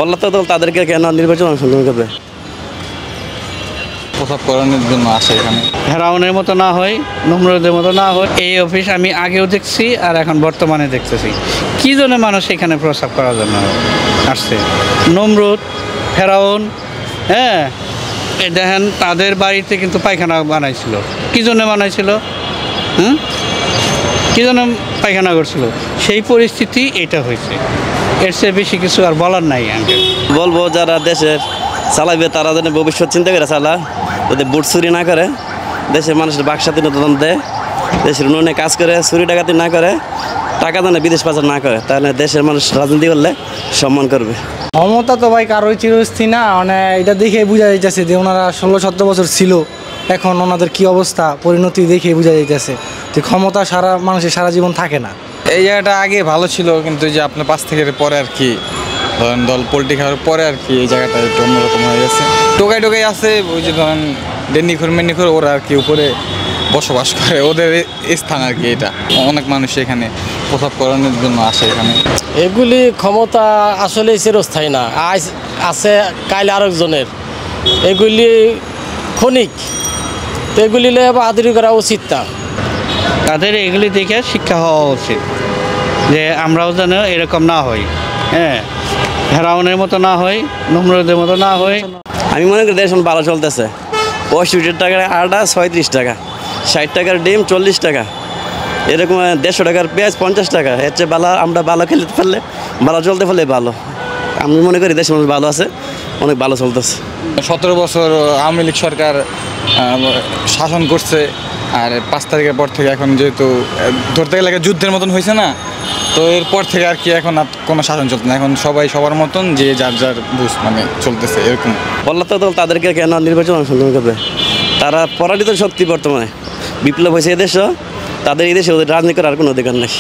পলাতক দল তাদেরকে কেন নির্বাচন অংশগ্রহণ করবে? প্রসাব করানোর জন্য আসে এখানে। ফেরাউনের মতো না হয়, নমরুদের মতো না হয়। এই অফিস আমি আগেও দেখছি আর এখন বর্তমানে দেখতেছি। কী জন্য মানুষ এখানে প্রসাব করার জন্য আসছে? নমরুদ, ফেরাউন, হ্যাঁ, এই দেখেন তাদের বাড়িতে কিন্তু পায়খানা বানাইছিল। কী জন্য বানাইছিল? কী জন্য পায়খানা করছিল? সেই পরিস্থিতি এটা হয়েছে। এর চেয়ে বেশি কিছু আর বলার নাই। আমি বলবো যারা দেশের চালাবে তারা যেন ভবিষ্যৎ চিন্তা করে চালা, যাতে বুট চুরি না করে, দেশের মানুষের বাক স্বাধীনতা দেয়, দেশের উন্নয়নে কাজ করে, চুরি ডাকাতি না করে, টাকা দানে বিদেশ পাচার না করে, তাহলে দেশের মানুষ রাজনীতি করলে সম্মান করবে। ক্ষমতা তো ভাই কারোই চিরস্থায়ী না, মানে এটা দেখে বোঝা যাইতেছে যে ওনারা 16-17 বছর ছিল, এখন ওনাদের কি অবস্থা পরিণতি দেখে বোঝা যাইতেছে যে ক্ষমতা সারা মানুষের সারা জীবন থাকে না। এই জায়গাটা আগে ভালো ছিল, কিন্তু যে আপনার 5 থেকে পরে আর কি ধরেন দল পোল্ট্রি খাওয়ার পরে আর কি এই জায়গাটা একটু অন্যরকম হয়ে গেছে। টোকাই আছে, ওই যে ধরেন মেনিখোর ওরা আর কি উপরে বসবাস করে, ওদের স্থান আর কি। এটা অনেক মানুষ এখানে প্রসাব করানোর জন্য আসে এখানে। এগুলি ক্ষমতা আসলে চিরস্থায়ী না, আজ আছে কাল আরেকজনের। এগুলি ক্ষণিক, তো এগুলি বাহাদুরি করা উচিত না। তাদের এগুলি দেখে শিক্ষা হওয়া উচিত যে আমরাও যেন এরকম না হই, হ্যাঁ, ফেরাউনের মতো না হয়, নমরুদের মতো না হয়। আমি মনে করি দেশ এখন ভালো চলতেছে। 65 টাকার আটা 36 টাকা, 60 টাকার ডিম 40 টাকা, এরকম 150 টাকার পেঁয়াজ 50 টাকা। এর চেয়ে ভালো আমরা ভালো খেলতে পারলে, ভালো চলতে পারলে ভালো। আমি মনে করি দেশের মানুষ ভালো আছে, অনেক ভালো চলতেছে। 17 বছর আওয়ামী লীগ সরকার শাসন করছে, আর 5 তারিখের পর থেকে এখন যেহেতু ধরতে গেলে যুদ্ধের মতন হয়েছে না, তো এরপর থেকে আর কি এখন আর কোনো শাসন চলছে না। এখন সবাই সবার মতন যে যার বুঝ মানে চলতেছে এরকম। পলাতক দল তাদেরকে কেন নির্বাচন অংশগ্রহণ করবে? তারা পরাজিত শক্তি বর্তমানে, বিপ্লব হয়েছে এদেশও, তাদের এই দেশে ওদের রাজনীতি করার কোনো অধিকার নেই।